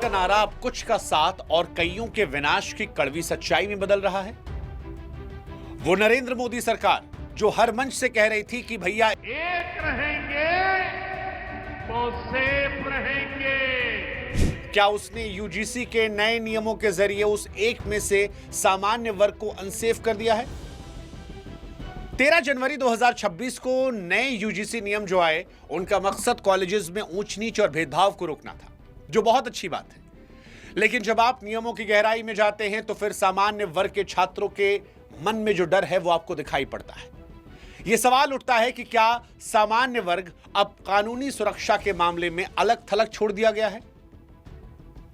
का नारा अब कुछ का साथ और कईयों के विनाश की कड़वी सच्चाई में बदल रहा है। वो नरेंद्र मोदी सरकार जो हर मंच से कह रही थी कि भैया एक रहेंगे तो सेफ रहेंगे। क्या उसने यूजीसी के नए नियमों के जरिए उस एक में से सामान्य वर्ग को अनसेफ कर दिया है? 13 जनवरी 2026 को नए यूजीसी नियम जो आए, उनका मकसद कॉलेजेस में ऊंच नीच और भेदभाव को रोकना था, जो बहुत अच्छी बात है। लेकिन जब आप नियमों की गहराई में जाते हैं तो फिर सामान्य वर्ग के छात्रों के मन में जो डर है वो आपको दिखाई पड़ता है। यह सवाल उठता है कि क्या सामान्य वर्ग अब कानूनी सुरक्षा के मामले में अलग थलग छोड़ दिया गया है?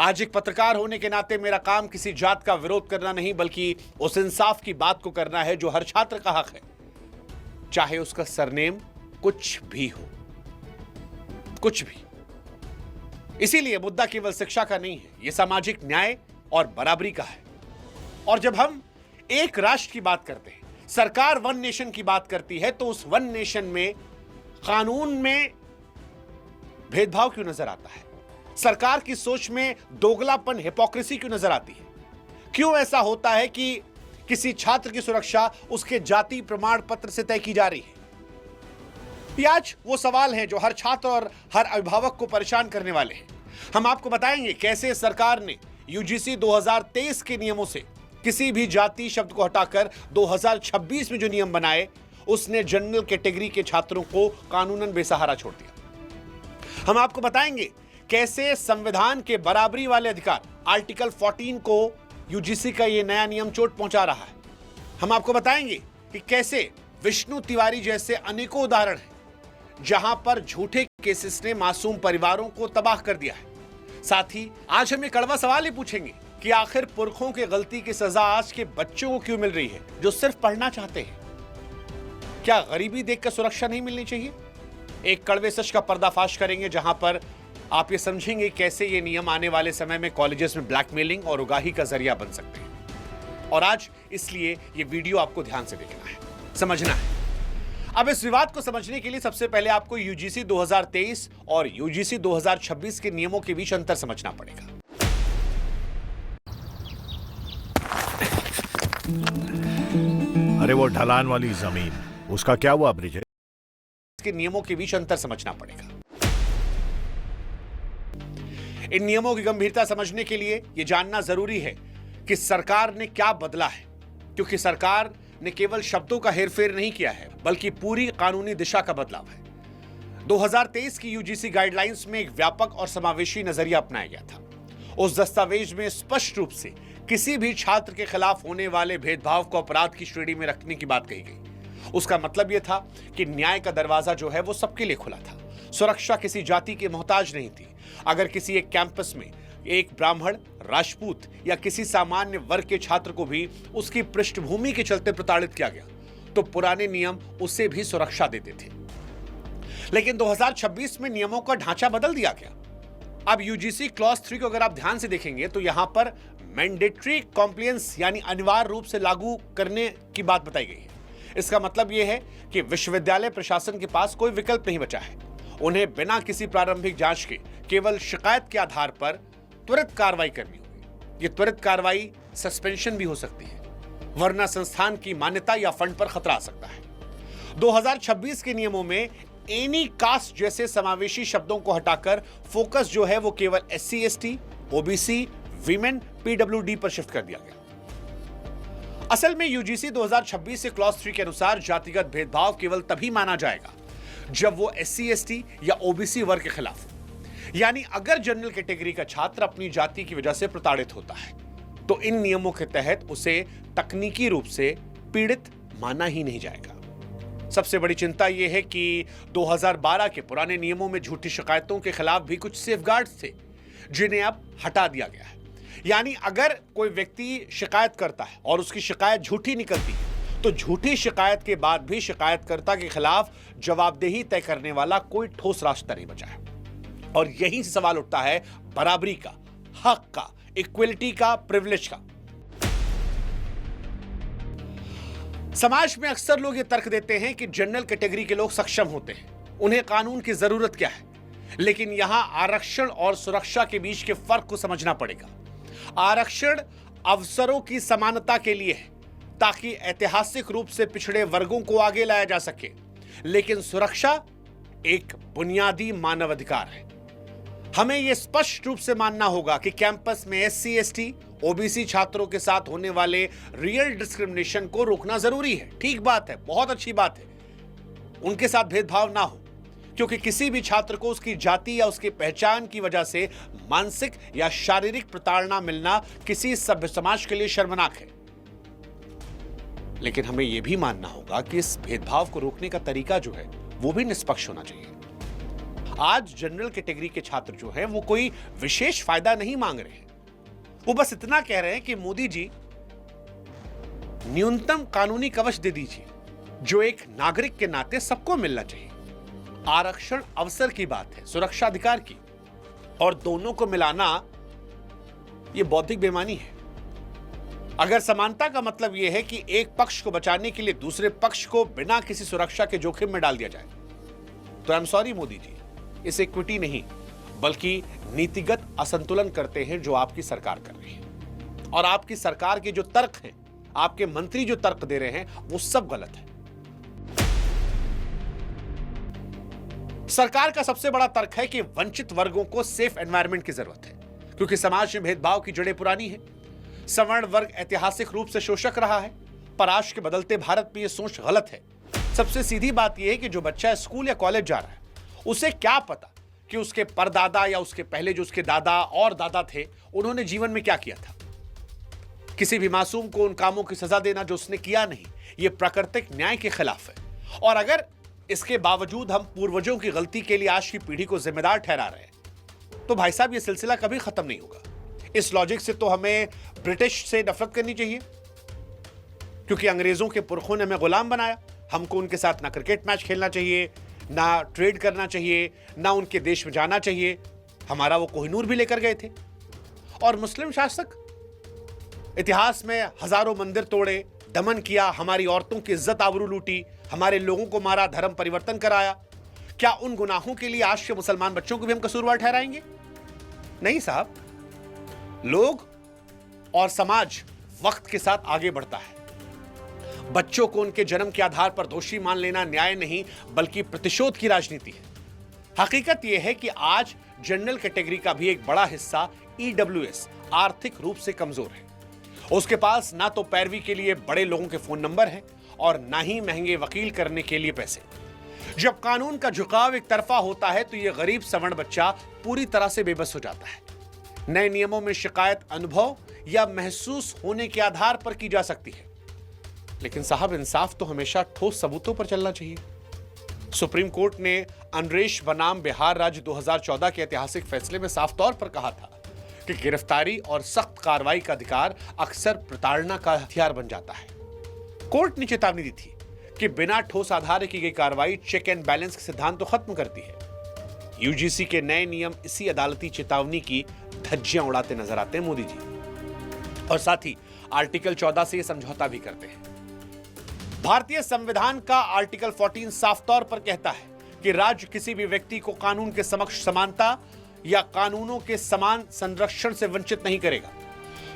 आज एक पत्रकार होने के नाते मेरा काम किसी जात का विरोध करना नहीं, बल्कि उस इंसाफ की बात को करना है जो हर छात्र का हक है, चाहे उसका सरनेम कुछ भी हो, कुछ भी। इसीलिए मुद्दा केवल शिक्षा का नहीं है, यह सामाजिक न्याय और बराबरी का है। और जब हम एक राष्ट्र की बात करते हैं, सरकार वन नेशन की बात करती है, तो उस वन नेशन में कानून में भेदभाव क्यों नजर आता है? सरकार की सोच में दोगलापन, हिपोक्रेसी क्यों नजर आती है? क्यों ऐसा होता है कि किसी छात्र की सुरक्षा उसके जाति प्रमाण पत्र से तय की जा रही है? ये आज वो सवाल हैं जो हर छात्र और हर अभिभावक को परेशान करने वाले हैं। हम आपको बताएंगे कैसे सरकार ने यूजीसी 2023 के नियमों से किसी भी जाति शब्द को हटाकर 2026 में जो नियम बनाए, उसने जनरल कैटेगरी के छात्रों को कानूनन बेसहारा छोड़ दिया। हम आपको बताएंगे कैसे संविधान के बराबरी वाले अधिकार आर्टिकल 14 को यूजीसी का यह नया नियम चोट पहुंचा रहा है। हम आपको बताएंगे कि कैसे विष्णु तिवारी जैसे अनेकों उदाहरण हैं जहां पर झूठे केसेस ने मासूम परिवारों को तबाह कर दिया है। साथ ही आज हम ये कड़वा सवाल ही पूछेंगे कि आखिर पुरखों की गलती की सजा आज के बच्चों को क्यों मिल रही है जो सिर्फ पढ़ना चाहते हैं? क्या गरीबी देखकर सुरक्षा नहीं मिलनी चाहिए? एक कड़वे सच का पर्दाफाश करेंगे जहां पर आप ये समझेंगे कैसे ये नियम आने वाले समय में कॉलेजेस में ब्लैकमेलिंग और उगाही का जरिया बन सकते हैं। और आज इसलिए ये वीडियो आपको ध्यान से देखना है, समझना है। अब इस विवाद को समझने के लिए सबसे पहले आपको यूजीसी 2023 और यूजीसी 2026 के नियमों के बीच अंतर समझना पड़ेगा। अरे वो ढलान वाली जमीन, उसका क्या हुआ ब्रिज? इसके नियमों के बीच अंतर समझना पड़ेगा। इन नियमों की गंभीरता समझने के लिए यह जानना जरूरी है कि सरकार ने क्या बदला है, क्योंकि सरकार ने केवल शब्दों का हेरफेर नहीं किया है, बल्कि पूरी कानूनी दिशा का बदलाव है। 2023 की यूजीसी गाइडलाइंस में एक व्यापक और समावेशी नजरिया अपनाया गया था। उस दस्तावेज में स्पष्ट रूप से किसी भी छात्र के खिलाफ होने वाले भेदभाव को अपराध की श्रेणी में रखने की बात कही गई। उसका मतलब यह था कि न्याय का दरवाजा जो है वो सबके लिए खुला था। सुरक्षा किसी जाति के मोहताज नहीं थी। अगर किसी एक कैंपस में एक ब्राह्मण, राजपूत या किसी सामान्य वर्ग के छात्र को भी उसकी पृष्ठभूमि के चलते प्रताड़ित किया गया, तो पुराने नियम उसे भी सुरक्षा देते थे। लेकिन 2026 में नियमों का ढांचा बदल दिया गया। अब यूजीसी क्लॉज 3 को अगर आप ध्यान से देखेंगे तो यहां पर मैंडेटरी कॉम्प्लायंस यानी अनिवार्य रूप से लागू करने की बात बताई गई है। इसका मतलब यह है कि विश्वविद्यालय प्रशासन के पास कोई विकल्प नहीं बचा है। उन्हें बिना किसी प्रारंभिक जांच के केवल शिकायत के आधार पर त्वरित कार्रवाई करनी होगी। यह त्वरित कार्रवाई सस्पेंशन भी हो सकती है, वरना संस्थान की मान्यता या फंड पर खतरा आ सकता है। 2026 के नियमों में एनी कास्ट जैसे समावेशी शब्दों को हटाकर फोकस जो है वो केवल SC ST, OBC, women, PWD पर शिफ्ट कर दिया गया। असल में यूजीसी 2026 से क्लॉज 3 के अनुसार जातिगत भेदभाव केवल तभी माना जाएगा जब वो SC ST या OBC वर्ग के खिलाफ हो। यानी अगर जनरल कैटेगरी का छात्र अपनी जाति की वजह से प्रताड़ित होता है तो इन नियमों के तहत उसे तकनीकी रूप से पीड़ित माना ही नहीं जाएगा। सबसे बड़ी चिंता यह है कि 2012 के पुराने नियमों में झूठी शिकायतों के खिलाफ भी कुछ सेफगार्ड्स थे जिन्हें अब हटा दिया गया है। यानी अगर कोई व्यक्ति शिकायत करता है और उसकी शिकायत झूठी निकलती है तो झूठी शिकायत के बाद भी शिकायतकर्ता के खिलाफ जवाबदेही तय करने वाला कोई ठोस रास्ता नहीं बचा है। और यही से सवाल उठता है बराबरी का, हक का, इक्वलिटी का, प्रिविलेज का। समाज में अक्सर लोग ये तर्क देते हैं कि जनरल कैटेगरी के लोग सक्षम होते हैं, उन्हें कानून की जरूरत क्या है। लेकिन यहां आरक्षण और सुरक्षा के बीच के फर्क को समझना पड़ेगा। आरक्षण अवसरों की समानता के लिए है ताकि ऐतिहासिक रूप से पिछड़े वर्गों को आगे लाया जा सके, लेकिन सुरक्षा एक बुनियादी मानव अधिकार है। हमें यह स्पष्ट रूप से मानना होगा कि कैंपस में एससी, एसटी, ओबीसी छात्रों के साथ होने वाले रियल डिस्क्रिमिनेशन को रोकना जरूरी है। ठीक बात है, बहुत अच्छी बात है, उनके साथ भेदभाव ना हो, क्योंकि किसी भी छात्र को उसकी जाति या उसकी पहचान की वजह से मानसिक या शारीरिक प्रताड़ना मिलना किसी सभ्य समाज के लिए शर्मनाक है। लेकिन हमें यह भी मानना होगा कि इस भेदभाव को रोकने का तरीका जो है वो भी निष्पक्ष होना चाहिए। आज जनरल कैटेगरी के छात्र जो हैं वो कोई विशेष फायदा नहीं मांग रहे हैं, वो बस इतना कह रहे हैं कि मोदी जी न्यूनतम कानूनी कवच दे दीजिए जो एक नागरिक के नाते सबको मिलना चाहिए। आरक्षण अवसर की बात है, सुरक्षा अधिकार की, और दोनों को मिलाना यह बौद्धिक बेईमानी है। अगर समानता का मतलब यह है कि एक पक्ष को बचाने के लिए दूसरे पक्ष को बिना किसी सुरक्षा के जोखिम में डाल दिया जाए, तो I am sorry Modi ji, इस इक्विटी नहीं बल्कि नीतिगत असंतुलन करते हैं जो आपकी सरकार कर रही है। और आपकी सरकार के जो तर्क हैं, आपके मंत्री जो तर्क दे रहे हैं, वो सब गलत है। सरकार का सबसे बड़ा तर्क है कि वंचित वर्गों को सेफ एनवायरनमेंट की जरूरत है, क्योंकि समाज में भेदभाव की जड़ें पुरानी है। सवर्ण वर्ग ऐतिहासिक रूप से शोषक रहा है, पर आज के बदलते भारत में यह सोच गलत है। सबसे सीधी बात यह है कि जो बच्चा स्कूल या कॉलेज जा रहा है, उसे क्या पता कि उसके परदादा या उसके पहले जो उसके दादा और दादा थे, उन्होंने जीवन में क्या किया था। किसी भी मासूम को उन कामों की सजा देना जो उसने किया नहीं, यह प्राकृतिक न्याय के खिलाफ है। और अगर इसके बावजूद हम पूर्वजों की गलती के लिए आज की पीढ़ी को जिम्मेदार ठहरा रहे हैं, तो भाई साहब यह सिलसिला कभी खत्म नहीं होगा। इस लॉजिक से तो हमें ब्रिटिश से नफरत करनी चाहिए, क्योंकि अंग्रेजों के पुरखों ने हमें गुलाम बनाया। हमको उनके साथ ना क्रिकेट मैच खेलना चाहिए, ना ट्रेड करना चाहिए, ना उनके देश में जाना चाहिए। हमारा वो कोहिनूर भी लेकर गए थे। और मुस्लिम शासक इतिहास में हजारों मंदिर तोड़े, दमन किया, हमारी औरतों की इज्जत आबरू लूटी, हमारे लोगों को मारा, धर्म परिवर्तन कराया। क्या उन गुनाहों के लिए आज के मुसलमान बच्चों को भी हम कसूरवार ठहराएंगे? नहीं साहब। लोग और समाज वक्त के साथ आगे बढ़ता है। बच्चों को उनके जन्म के आधार पर दोषी मान लेना न्याय नहीं बल्कि प्रतिशोध की राजनीति है। हकीकत यह है कि आज जनरल कैटेगरी का भी एक बड़ा हिस्सा ईडब्ल्यूएस आर्थिक रूप से कमजोर है। उसके पास ना तो पैरवी के लिए बड़े लोगों के फोन नंबर हैं और ना ही महंगे वकील करने के लिए पैसे। जब कानून का झुकाव एक तरफा होता है तो यह गरीब सवर्ण बच्चा पूरी तरह से बेबस हो जाता है। नए नियमों में शिकायत अनुभव या महसूस होने के आधार पर की जा सकती है, लेकिन साहब इंसाफ तो हमेशा ठोस सबूतों पर चलना चाहिए। सुप्रीम कोर्ट ने अनरेश बनाम बिहार राज्य 2014 के ऐतिहासिक फैसले में साफ तौर पर कहा था कि गिरफ्तारी और सख्त कार्रवाई का अधिकार अक्सर प्रताड़ना का हथियार बन जाता है। कोर्ट ने चेतावनी दी थी कि बिना ठोस आधार की गई कार्रवाई चेक एंड बैलेंस के सिद्धांत को खत्म करती है। यूजीसी के नए नियम इसी अदालती चेतावनी की धज्जियां उड़ाते नजर आते हैं मोदी जी, और साथ ही आर्टिकल 14 से यह समझौता भी करते हैं। भारतीय संविधान का आर्टिकल 14 साफ तौर पर कहता है कि राज्य किसी भी व्यक्ति को कानून के समक्ष समानता या कानूनों के समान संरक्षण से वंचित नहीं करेगा।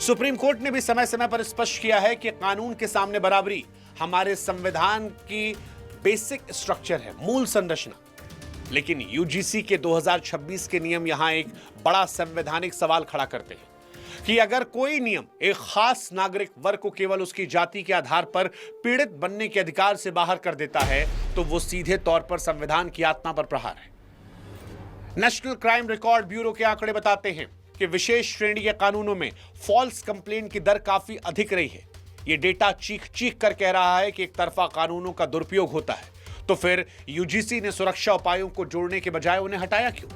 सुप्रीम कोर्ट ने भी समय समय पर स्पष्ट किया है कि कानून के सामने बराबरी हमारे संविधान की बेसिक स्ट्रक्चर है, मूल संरचना। लेकिन यूजीसी के 2026 के नियम यहां एक बड़ा संवैधानिक सवाल खड़ा करते हैं कि अगर कोई नियम एक खास नागरिक वर्ग को केवल उसकी जाति के आधार पर पीड़ित बनने के अधिकार से बाहर कर देता है तो वो सीधे तौर पर संविधान की आत्मा पर प्रहार है। नेशनल क्राइम रिकॉर्ड ब्यूरो के आंकड़े बताते हैं कि विशेष श्रेणी के कानूनों में फॉल्स कंप्लेंट की दर काफी अधिक रही है। यह डेटा चीख चीख कर कह रहा है कि एक तरफा कानूनों का दुरुपयोग होता है। तो फिर यूजीसी ने सुरक्षा उपायों को जोड़ने के बजाय उन्हें हटाया क्यों?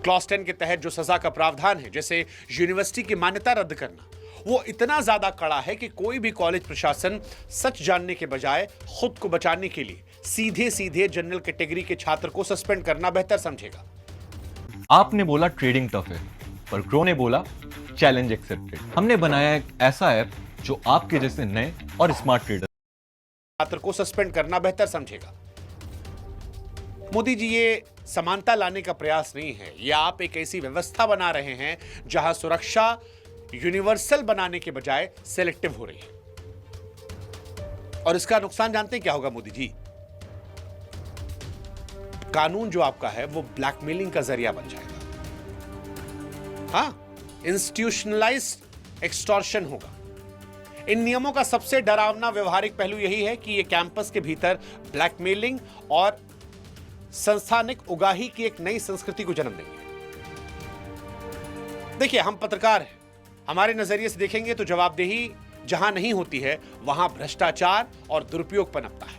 क्लॉज 10 के तहत जो सजा का प्रावधान है, जैसे यूनिवर्सिटी की मान्यता रद्द करना, वो इतना ज्यादा कड़ा है कि कोई भी कॉलेज प्रशासन सच जानने के बजाय खुद को बचाने के लिए सीधे सीधे जनरल कैटेगरी के छात्र को सस्पेंड करना बेहतर समझेगा। आपने बोला ट्रेडिंग टफ है, पर ग्रो ने बोला चैलेंज एक्सेप्टेड। हमने बनाया एक ऐसा ऐप जो आपके जैसे नए और स्मार्ट ट्रेडर छात्र को सस्पेंड करना बेहतर समझेगा। मोदी जी, ये समानता लाने का प्रयास नहीं है। यह आप एक ऐसी व्यवस्था बना रहे हैं जहां सुरक्षा यूनिवर्सल बनाने के बजाय सेलेक्टिव हो रही है। और इसका नुकसान जानते हैं क्या होगा मोदी जी? कानून जो आपका है वो ब्लैकमेलिंग का जरिया बन जाएगा। हाँ, इंस्टीट्यूशनलाइज्ड एक्सटॉर्शन होगा। इन नियमों का सबसे डरावना व्यवहारिक पहलू यही है कि ये कैंपस के भीतर ब्लैकमेलिंग और संस्थानिक उगाही की एक नई संस्कृति को जन्म देंगे। देखिए, हम पत्रकार हैं, हमारे नजरिए से देखेंगे तो जवाबदेही जहां नहीं होती है वहां भ्रष्टाचार और दुरुपयोग पनपता है।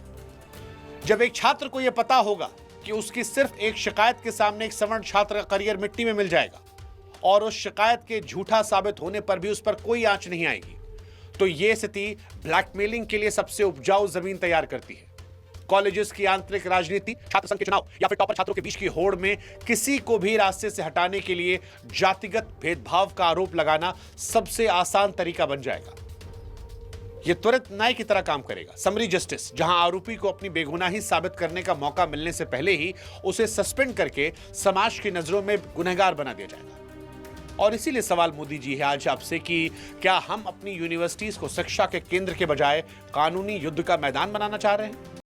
जब एक छात्र को यह पता होगा कि उसकी सिर्फ एक शिकायत के सामने एक सवर्ण छात्र का करियर मिट्टी में मिल जाएगा और उस शिकायत के झूठा साबित होने पर भी उस पर कोई आंच नहीं आएगी, तो यह स्थिति ब्लैकमेलिंग के लिए सबसे उपजाऊ जमीन तैयार करती है। कॉलेजेस की आंतरिक राजनीति, छात्र संघ के चुनाव या फिर टॉपर छात्रों के बीच की होड़ में किसी को भी रास्ते से हटाने के लिए जातिगत भेदभाव का आरोप लगाना सबसे आसान तरीका बन जाएगा। यह त्वरित न्याय की तरह काम करेगा। समरी जस्टिस, जहां आरोपी को अपनी बेगुनाही साबित करने का मौका मिलने से पहले ही उसे सस्पेंड करके समाज की नजरों में गुनहगार बना दिया जाएगा। और इसीलिए सवाल मोदी जी है आज आपसे कि क्या हम अपनी यूनिवर्सिटीज को शिक्षा के केंद्र के बजाय कानूनी युद्ध का मैदान बनाना चाह रहे हैं?